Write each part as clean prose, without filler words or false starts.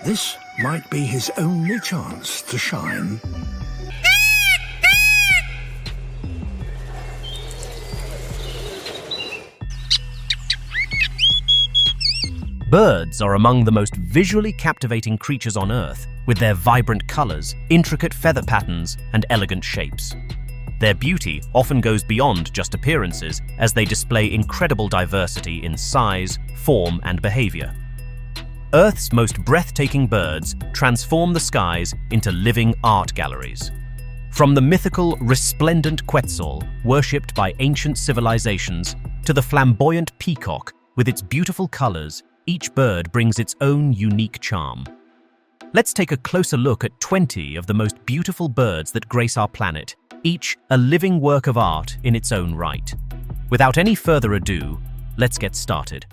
This might be his only chance to shine. Birds are among the most visually captivating creatures on Earth, with their vibrant colors, intricate feather patterns, and elegant shapes. Their beauty often goes beyond just appearances, as they display incredible diversity in size, form, and behavior. Earth's most breathtaking birds transform the skies into living art galleries. From the mythical resplendent Quetzal, worshipped by ancient civilizations, to the flamboyant peacock, with its beautiful colors, each bird brings its own unique charm. Let's take a closer look at 20 of the most beautiful birds that grace our planet, each a living work of art in its own right. Without any further ado, let's get started.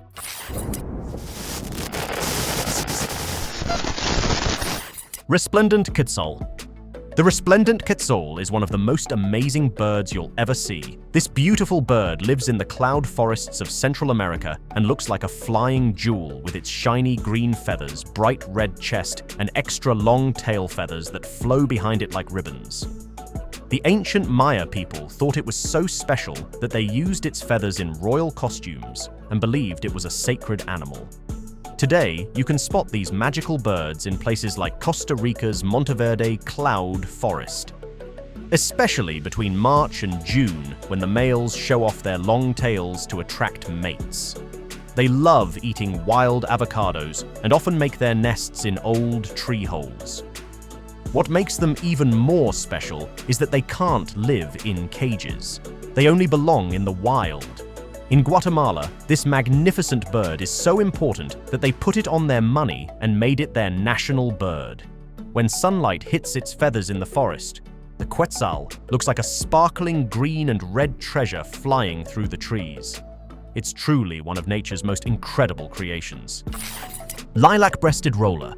Resplendent Quetzal. The resplendent quetzal is one of the most amazing birds you'll ever see. This beautiful bird lives in the cloud forests of Central America and looks like a flying jewel with its shiny green feathers, bright red chest, and extra long tail feathers that flow behind it like ribbons. The ancient Maya people thought it was so special that they used its feathers in royal costumes and believed it was a sacred animal. Today, you can spot these magical birds in places like Costa Rica's Monteverde Cloud Forest, especially between March and June when the males show off their long tails to attract mates. They love eating wild avocados and often make their nests in old tree holes. What makes them even more special is that they can't live in cages. They only belong in the wild. In Guatemala, this magnificent bird is so important that they put it on their money and made it their national bird. When sunlight hits its feathers in the forest, the quetzal looks like a sparkling green and red treasure flying through the trees. It's truly one of nature's most incredible creations. Lilacbreasted Roller.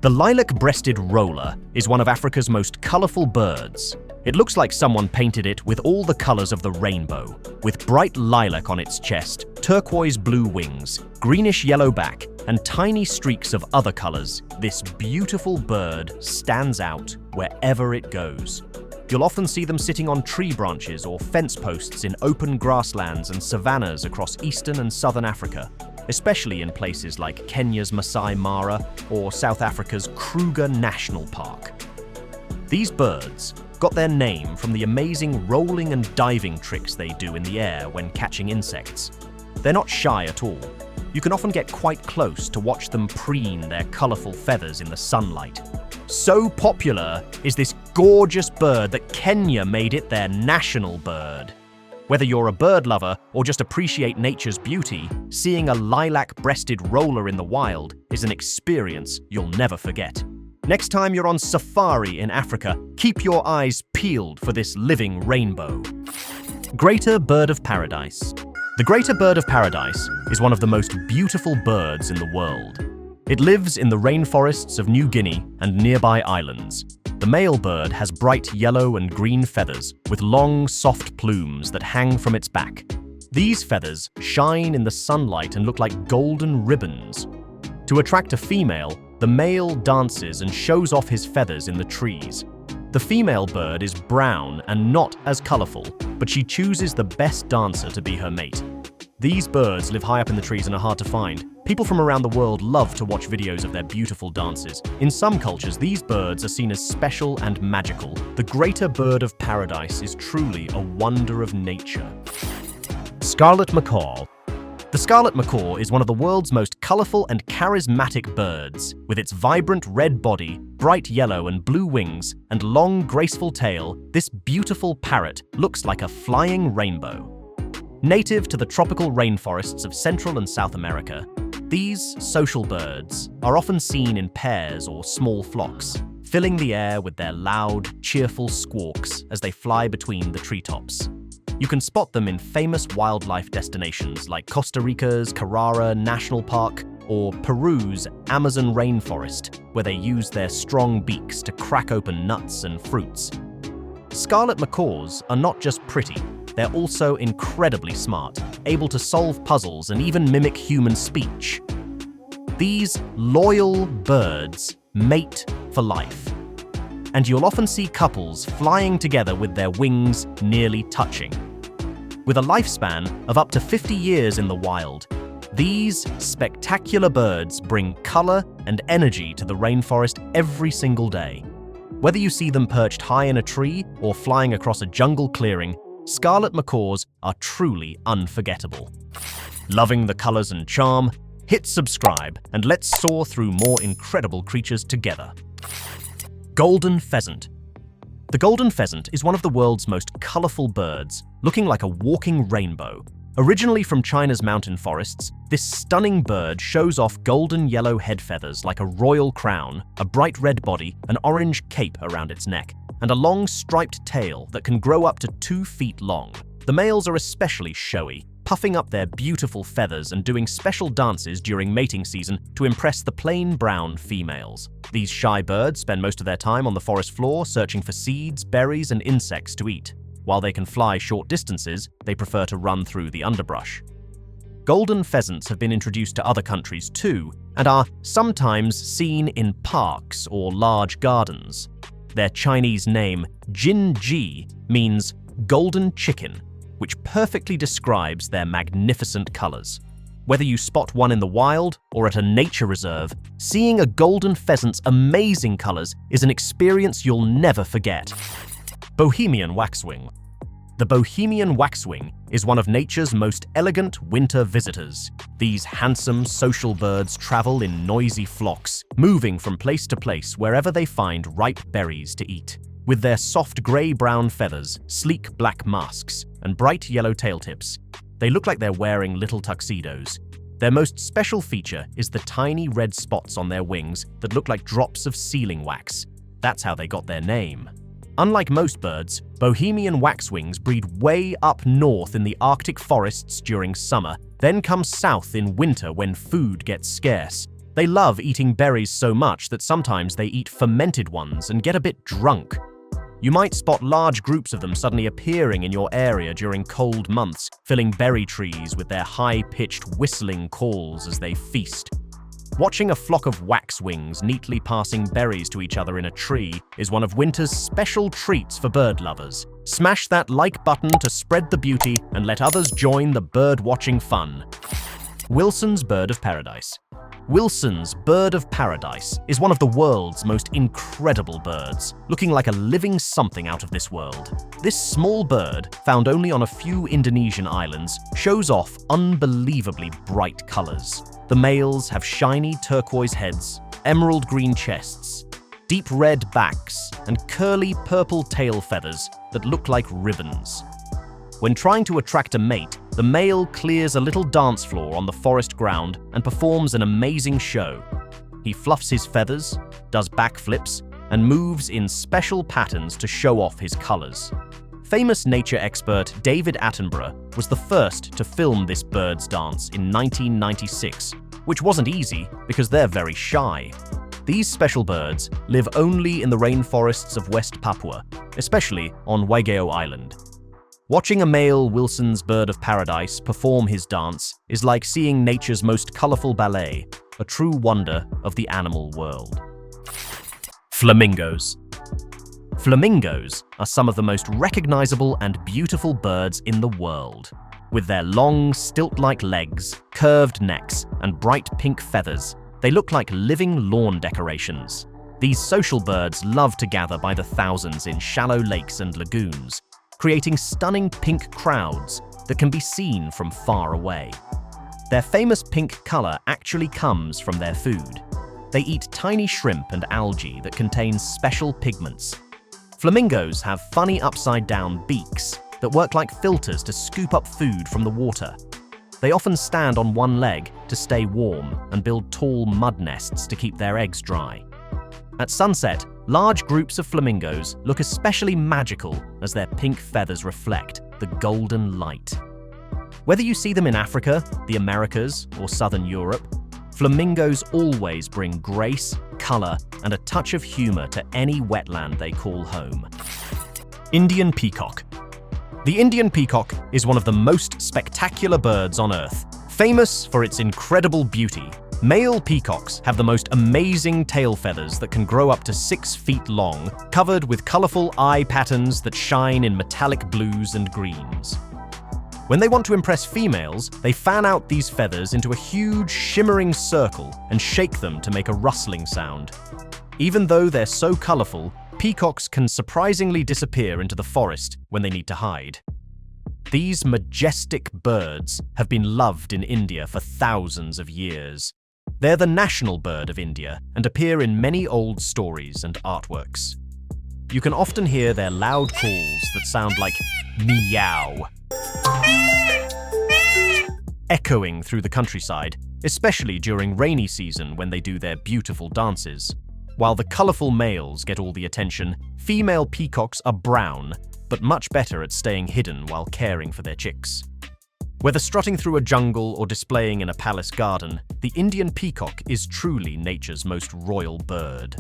The lilac-breasted roller is one of Africa's most colorful birds. It looks like someone painted it with all the colors of the rainbow, with bright lilac on its chest, turquoise blue wings, greenish yellow back, and tiny streaks of other colors. This beautiful bird stands out wherever it goes. You'll often see them sitting on tree branches or fence posts in open grasslands and savannas across eastern and southern Africa, especially in places like Kenya's Masai Mara or South Africa's Kruger National Park. These birds got their name from the amazing rolling and diving tricks they do in the air when catching insects. They're not shy at all. You can often get quite close to watch them preen their colorful feathers in the sunlight. So popular is this gorgeous bird that Kenya made it their national bird. Whether you're a bird lover or just appreciate nature's beauty, seeing a lilac-breasted roller in the wild is an experience you'll never forget. Next time you're on safari in Africa, keep your eyes peeled for this living rainbow. Greater Bird of Paradise. The greater bird of paradise is one of the most beautiful birds in the world. It lives in the rainforests of New Guinea and nearby islands. The male bird has bright yellow and green feathers with long, soft plumes that hang from its back. These feathers shine in the sunlight and look like golden ribbons. To attract a female, the male dances and shows off his feathers in the trees. The female bird is brown and not as colorful, but she chooses the best dancer to be her mate. These birds live high up in the trees and are hard to find. People from around the world love to watch videos of their beautiful dances. In some cultures, these birds are seen as special and magical. The greater bird of paradise is truly a wonder of nature. Scarlet Macaw. The Scarlet Macaw is one of the world's most colorful and charismatic birds. With its vibrant red body, bright yellow and blue wings, and long, graceful tail, this beautiful parrot looks like a flying rainbow. Native to the tropical rainforests of Central and South America, these social birds are often seen in pairs or small flocks, filling the air with their loud, cheerful squawks as they fly between the treetops. You can spot them in famous wildlife destinations like Costa Rica's Carrara National Park or Peru's Amazon rainforest, where they use their strong beaks to crack open nuts and fruits. Scarlet macaws are not just pretty, they're also incredibly smart, able to solve puzzles and even mimic human speech. These loyal birds mate for life, and you'll often see couples flying together with their wings nearly touching. With a lifespan of up to 50 years in the wild, these spectacular birds bring color and energy to the rainforest every single day. Whether you see them perched high in a tree or flying across a jungle clearing, Scarlet Macaws are truly unforgettable. Loving the colors and charm? Hit subscribe and let's soar through more incredible creatures together. Golden Pheasant. The golden pheasant is one of the world's most colorful birds, looking like a walking rainbow. Originally from China's mountain forests, this stunning bird shows off golden yellow head feathers like a royal crown, a bright red body, an orange cape around its neck, and a long striped tail that can grow up to 2 feet long. The males are especially showy, puffing up their beautiful feathers and doing special dances during mating season to impress the plain brown females. These shy birds spend most of their time on the forest floor searching for seeds, berries, and insects to eat. While they can fly short distances, they prefer to run through the underbrush. Golden pheasants have been introduced to other countries too, and are sometimes seen in parks or large gardens. Their Chinese name, Jinji, means golden chicken, which perfectly describes their magnificent colors. Whether you spot one in the wild or at a nature reserve, seeing a golden pheasant's amazing colors is an experience you'll never forget. Bohemian Waxwing. The Bohemian Waxwing is one of nature's most elegant winter visitors. These handsome, social birds travel in noisy flocks, moving from place to place wherever they find ripe berries to eat. With their soft gray-brown feathers, sleek black masks, and bright yellow tail tips, they look like they're wearing little tuxedos. Their most special feature is the tiny red spots on their wings that look like drops of sealing wax. That's how they got their name. Unlike most birds, Bohemian waxwings breed way up north in the Arctic forests during summer, then come south in winter when food gets scarce. They love eating berries so much that sometimes they eat fermented ones and get a bit drunk. You might spot large groups of them suddenly appearing in your area during cold months, filling berry trees with their high-pitched whistling calls as they feast. Watching a flock of waxwings neatly passing berries to each other in a tree is one of winter's special treats for bird lovers. Smash that like button to spread the beauty and let others join the bird-watching fun. Wilson's Bird of Paradise. Wilson's Bird of Paradise is one of the world's most incredible birds, looking like a living something out of this world. This small bird, found only on a few Indonesian islands, shows off unbelievably bright colors. The males have shiny turquoise heads, emerald green chests, deep red backs, and curly purple tail feathers that look like ribbons. When trying to attract a mate, the male clears a little dance floor on the forest ground and performs an amazing show. He fluffs his feathers, does backflips, and moves in special patterns to show off his colors. Famous nature expert David Attenborough was the first to film this bird's dance in 1996, which wasn't easy because they're very shy. These special birds live only in the rainforests of West Papua, especially on Waigeo Island. Watching a male Wilson's Bird of Paradise perform his dance is like seeing nature's most colorful ballet, a true wonder of the animal world. Flamingos. Flamingos are some of the most recognizable and beautiful birds in the world. With their long, stilt-like legs, curved necks, and bright pink feathers, they look like living lawn decorations. These social birds love to gather by the thousands in shallow lakes and lagoons, creating stunning pink crowds that can be seen from far away. Their famous pink color actually comes from their food. They eat tiny shrimp and algae that contain special pigments. Flamingos have funny upside-down beaks that work like filters to scoop up food from the water. They often stand on one leg to stay warm and build tall mud nests to keep their eggs dry. At sunset, large groups of flamingos look especially magical as their pink feathers reflect the golden light. Whether you see them in Africa, the Americas, or Southern Europe, flamingos always bring grace, color, and a touch of humor to any wetland they call home. Indian Peacock. The Indian peacock is one of the most spectacular birds on Earth. Famous for its incredible beauty, Male peacocks have the most amazing tail feathers that can grow up to 6 feet long, covered with colorful eye patterns that shine in metallic blues and greens. When they want to impress females, they fan out these feathers into a huge shimmering circle and shake them to make a rustling sound. Even though they're so colorful, peacocks can surprisingly disappear into the forest when they need to hide. These majestic birds have been loved in India for thousands of years. They're the national bird of India and appear in many old stories and artworks. You can often hear their loud calls that sound like meow, echoing through the countryside, especially during rainy season when they do their beautiful dances. While the colorful males get all the attention, female peacocks are brown, but much better at staying hidden while caring for their chicks. Whether strutting through a jungle or displaying in a palace garden, the Indian peacock is truly nature's most royal bird.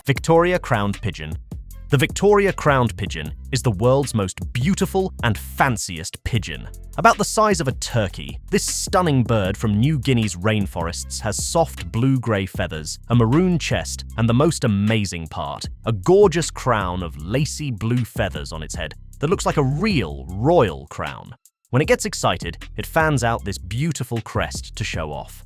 Victoria Crowned Pigeon. The Victoria Crowned Pigeon is the world's most beautiful and fanciest pigeon. About the size of a turkey, this stunning bird from New Guinea's rainforests has soft blue-grey feathers, a maroon chest, and the most amazing part, a gorgeous crown of lacy blue feathers on its head that looks like a real royal crown. When it gets excited, it fans out this beautiful crest to show off.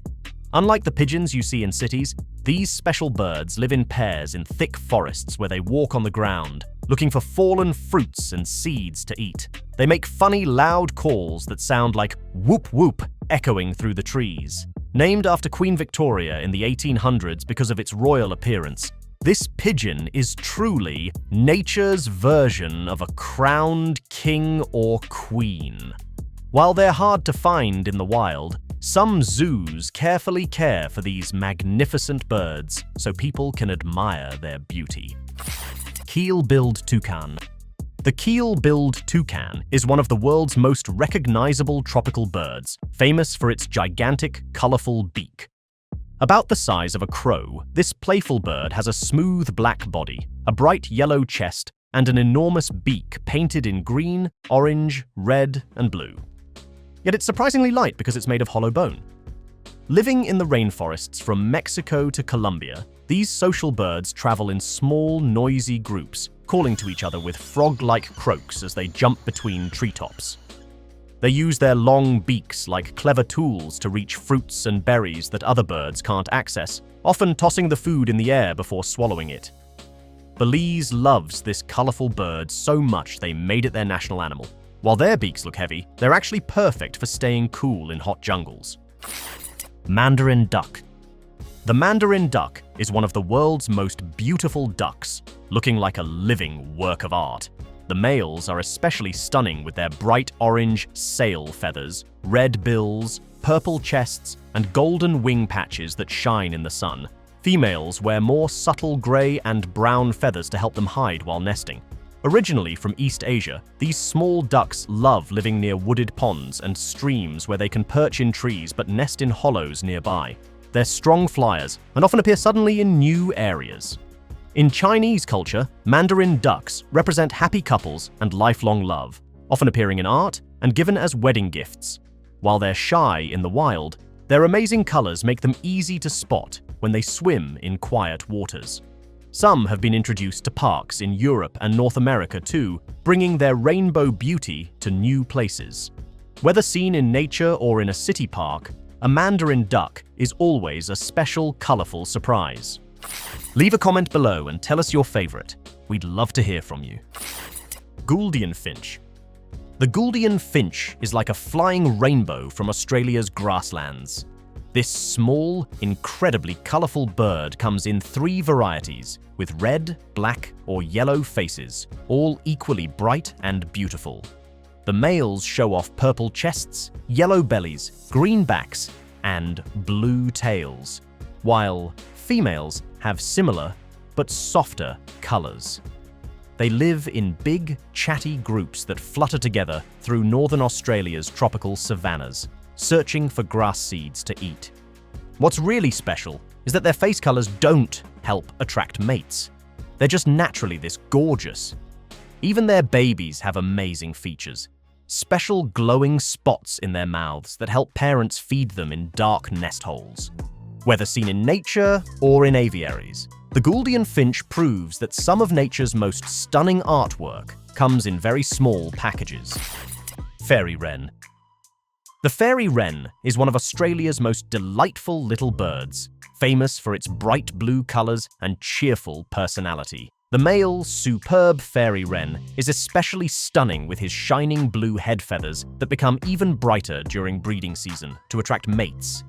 Unlike the pigeons you see in cities, these special birds live in pairs in thick forests where they walk on the ground, looking for fallen fruits and seeds to eat. They make funny, loud calls that sound like whoop whoop echoing through the trees. Named after Queen Victoria in the 1800s because of its royal appearance, this pigeon is truly nature's version of a crowned king or queen. While they're hard to find in the wild, some zoos carefully care for these magnificent birds so people can admire their beauty. Keppelbuild Toucan. The Keppelbuild Toucan is one of the world's most recognizable tropical birds, famous for its gigantic, colorful beak. About the size of a crow, this playful bird has a smooth black body, a bright yellow chest, and an enormous beak painted in green, orange, red, and blue. Yet it's surprisingly light because it's made of hollow bone. Living in the rainforests from Mexico to Colombia, these social birds travel in small, noisy groups, calling to each other with frog-like croaks as they jump between treetops. They use their long beaks like clever tools to reach fruits and berries that other birds can't access, often tossing the food in the air before swallowing it. Belize loves this colorful bird so much they made it their national animal. While their beaks look heavy, they're actually perfect for staying cool in hot jungles. Mandarin Duck. The Mandarin Duck is one of the world's most beautiful ducks, looking like a living work of art. The males are especially stunning with their bright orange sail feathers, red bills, purple chests, and golden wing patches that shine in the sun. Females wear more subtle gray and brown feathers to help them hide while nesting. Originally from East Asia, these small ducks love living near wooded ponds and streams where they can perch in trees but nest in hollows nearby. They're strong flyers and often appear suddenly in new areas. In Chinese culture, Mandarin ducks represent happy couples and lifelong love, often appearing in art and given as wedding gifts. While they're shy in the wild, their amazing colors make them easy to spot when they swim in quiet waters. Some have been introduced to parks in Europe and North America too, bringing their rainbow beauty to new places. Whether seen in nature or in a city park, a Mandarin duck is always a special, colorful surprise. Leave a comment below and tell us your favorite. We'd love to hear from you. Gulian Finch. The Gulian Finch is like a flying rainbow from Australia's grasslands. This small, incredibly colorful bird comes in 3 varieties, with red, black, or yellow faces, all equally bright and beautiful. The males show off purple chests, yellow bellies, green backs, and blue tails, while females have similar but softer colors. They live in big, chatty groups that flutter together through northern Australia's tropical savannas, searching for grass seeds to eat. What's really special is that their face colors don't help attract mates. They're just naturally this gorgeous. Even their babies have amazing features. special glowing spots in their mouths that help parents feed them in dark nest holes. Whether seen in nature or in aviaries, the Gulian Finch proves that some of nature's most stunning artwork comes in very small packages. Fairy wren. The fairy wren is one of Australia's most delightful little birds, famous for its bright blue colours and cheerful personality. The male, superb fairy wren is especially stunning with his shining blue head feathers that become even brighter during breeding season to attract mates.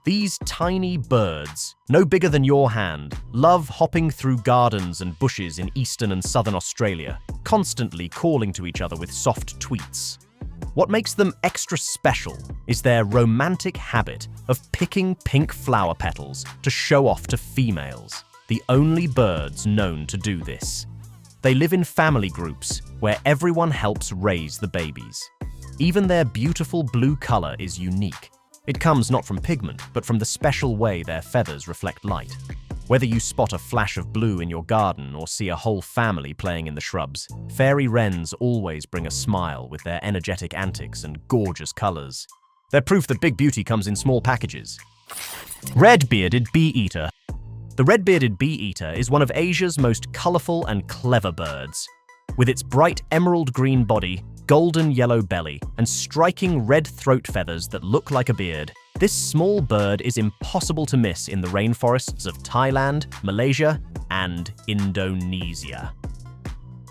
These tiny birds, no bigger than your hand, love hopping through gardens and bushes in eastern and southern Australia, constantly calling to each other with soft tweets. What makes them extra special is their romantic habit of picking pink flower petals to show off to females, the only birds known to do this. They live in family groups where everyone helps raise the babies. Even their beautiful blue color is unique. It comes not from pigment, but from the special way their feathers reflect light. Whether you spot a flash of blue in your garden or see a whole family playing in the shrubs, fairy wrens always bring a smile with their energetic antics and gorgeous colors. They're proof that big beauty comes in small packages. Red-bearded Beeeater. The red-bearded Beeeater is one of Asia's most colorful and clever birds. With its bright emerald green body, golden yellow belly, and striking red throat feathers that look like a beard, this small bird is impossible to miss in the rainforests of Thailand, Malaysia, and Indonesia.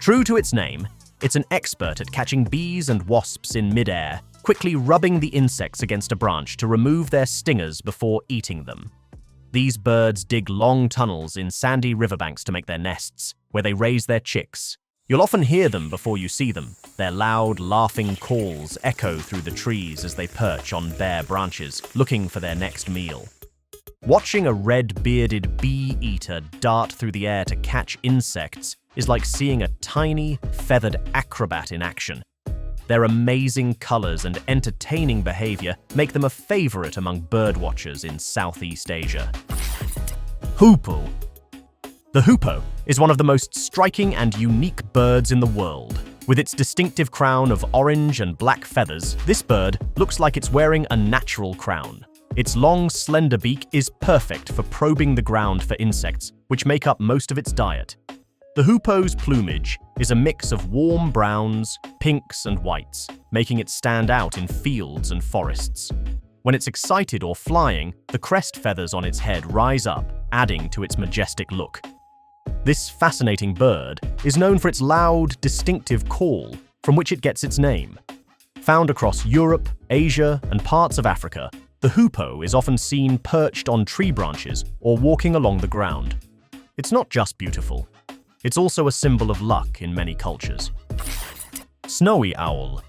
True to its name, it's an expert at catching bees and wasps in midair, quickly rubbing the insects against a branch to remove their stingers before eating them. These birds dig long tunnels in sandy riverbanks to make their nests, where they raise their chicks. You'll often hear them before you see them. Their loud, laughing calls echo through the trees as they perch on bare branches, looking for their next meal. Watching a red-bearded bee-eater dart through the air to catch insects is like seeing a tiny, feathered acrobat in action. Their amazing colors and entertaining behavior make them a favorite among birdwatchers in Southeast Asia. Hoopo. The hoopo is one of the most striking and unique birds in the world. With its distinctive crown of orange and black feathers, this bird looks like it's wearing a natural crown. Its long, slender beak is perfect for probing the ground for insects, which make up most of its diet. The hoopo's plumage is a mix of warm browns, pinks, and whites, making it stand out in fields and forests. When it's excited or flying, the crest feathers on its head rise up, adding to its majestic look. This fascinating bird is known for its loud, distinctive call, from which it gets its name. Found across Europe, Asia, and parts of Africa, the hoopo is often seen perched on tree branches or walking along the ground. It's not just beautiful. It's also a symbol of luck in many cultures. Snowy owl.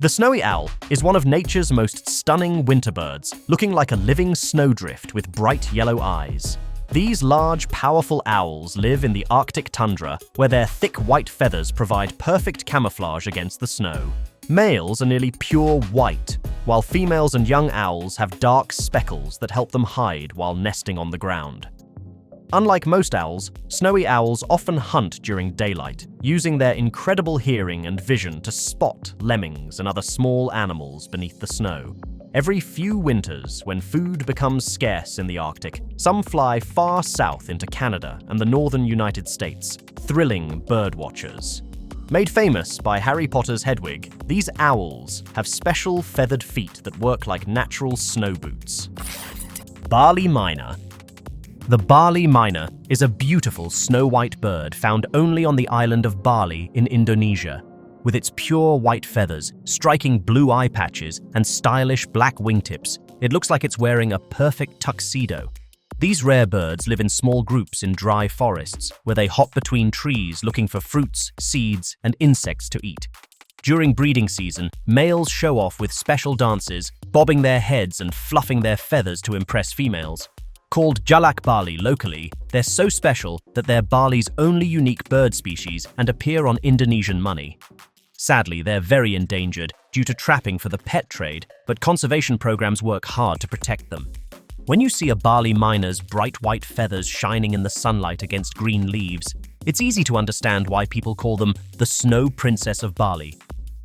The snowy owl is one of nature's most stunning winter birds, looking like a living snowdrift with bright yellow eyes. These large, powerful owls live in the Arctic tundra, where their thick white feathers provide perfect camouflage against the snow. Males are nearly pure white, while females and young owls have dark speckles that help them hide while nesting on the ground. Unlike most owls, snowy owls often hunt during daylight, using their incredible hearing and vision to spot lemmings and other small animals beneath the snow. Every few winters, when food becomes scarce in the Arctic, some fly far south into Canada and the northern United States, thrilling birdwatchers. Made famous by Harry Potter's Hedwig, these owls have special feathered feet that work like natural snow boots. Barley Miner. The Barley Miner is a beautiful snow-white bird found only on the island of Bali in Indonesia. With its pure white feathers, striking blue eye patches, and stylish black wingtips, it looks like it's wearing a perfect tuxedo. These rare birds live in small groups in dry forests, where they hop between trees looking for fruits, seeds, and insects to eat. During breeding season, males show off with special dances, bobbing their heads and fluffing their feathers to impress females. Called jalak Bali locally, they're so special that they're Bali's only unique bird species and appear on Indonesian money. Sadly, they're very endangered due to trapping for the pet trade, but conservation programs work hard to protect them. When you see a Barley miner's bright white feathers shining in the sunlight against green leaves, it's easy to understand why people call them the Snow Princess of Bali.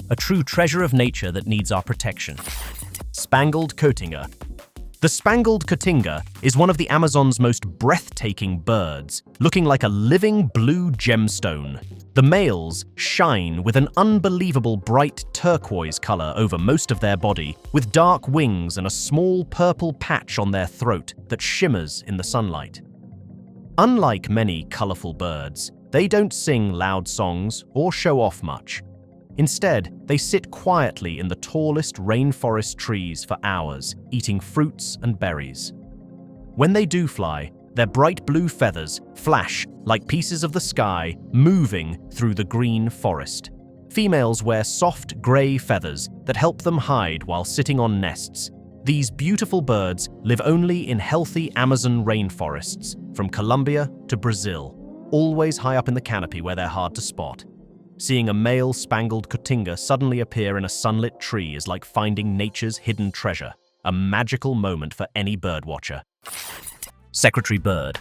a true treasure of nature that needs our protection. Spangled Koutinga. The Spangled Koutinga is one of the Amazon's most breathtaking birds, looking like a living blue gemstone. The males shine with an unbelievable bright turquoise color over most of their body, with dark wings and a small purple patch on their throat that shimmers in the sunlight. Unlike many colorful birds, they don't sing loud songs or show off much. Instead, they sit quietly in the tallest rainforest trees for hours, eating fruits and berries. When they do fly, their bright blue feathers flash like pieces of the sky moving through the green forest. Females wear soft gray feathers that help them hide while sitting on nests. These beautiful birds live only in healthy Amazon rainforests, from Colombia to Brazil, always high up in the canopy where they're hard to spot. Seeing a male Spangled Koutinga suddenly appear in a sunlit tree is like finding nature's hidden treasure, a magical moment for any birdwatcher. Secretary bird.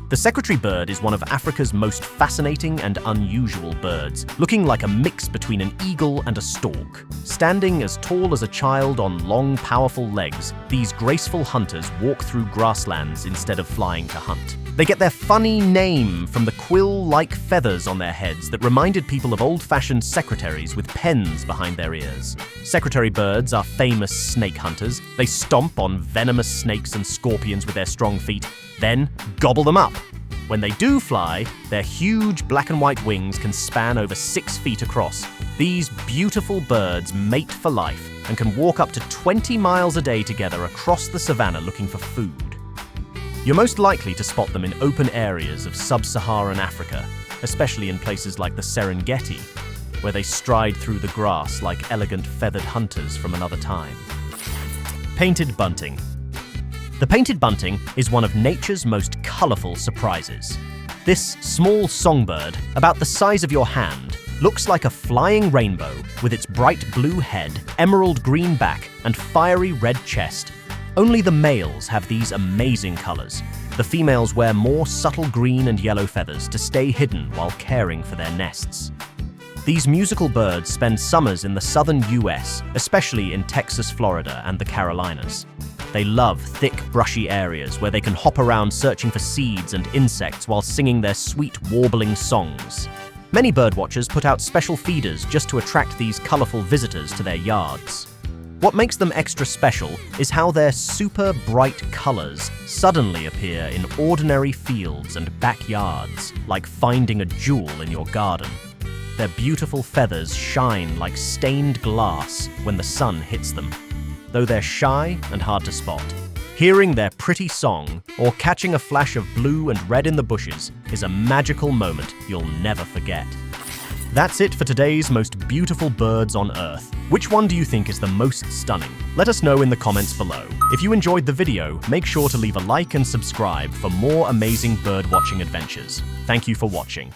The secretary bird is one of Africa's most fascinating and unusual birds, looking like a mix between an eagle and a stork. Standing as tall as a child on long, powerful legs, these graceful hunters walk through grasslands instead of flying to hunt. They get their funny name from the quill-like feathers on their heads that reminded people of old-fashioned secretaries with pens behind their ears. Secretary birds are famous snake hunters. They stomp on venomous snakes and scorpions with their strong feet, then gobble them up. When they do fly, their huge black and white wings can span over 6 feet across. These beautiful birds mate for life and can walk up to 20 miles a day together across the savannah looking for food. You're most likely to spot them in open areas of sub-Saharan Africa, especially in places like the Serengeti, where they stride through the grass like elegant feathered hunters from another time. Painted bunting. The painted bunting is one of nature's most colorful surprises. This small songbird, about the size of your hand, looks like a flying rainbow with its bright blue head, emerald green back, and fiery red chest. Only the males have these amazing colors. The females wear more subtle green and yellow feathers to stay hidden while caring for their nests. These musical birds spend summers in the southern US, especially in Texas, Florida, and the Carolinas. They love thick, brushy areas where they can hop around searching for seeds and insects while singing their sweet, warbling songs. Many birdwatchers put out special feeders just to attract these colorful visitors to their yards. What makes them extra special is how their super bright colors suddenly appear in ordinary fields and backyards, like finding a jewel in your garden. Their beautiful feathers shine like stained glass when the sun hits them, though they're shy and hard to spot. Hearing their pretty song or catching a flash of blue and red in the bushes is a magical moment you'll never forget. That's it for today's most beautiful birds on Earth. Which one do you think is the most stunning? Let us know in the comments below. If you enjoyed the video, make sure to leave a like and subscribe for more amazing bird watching adventures. Thank you for watching.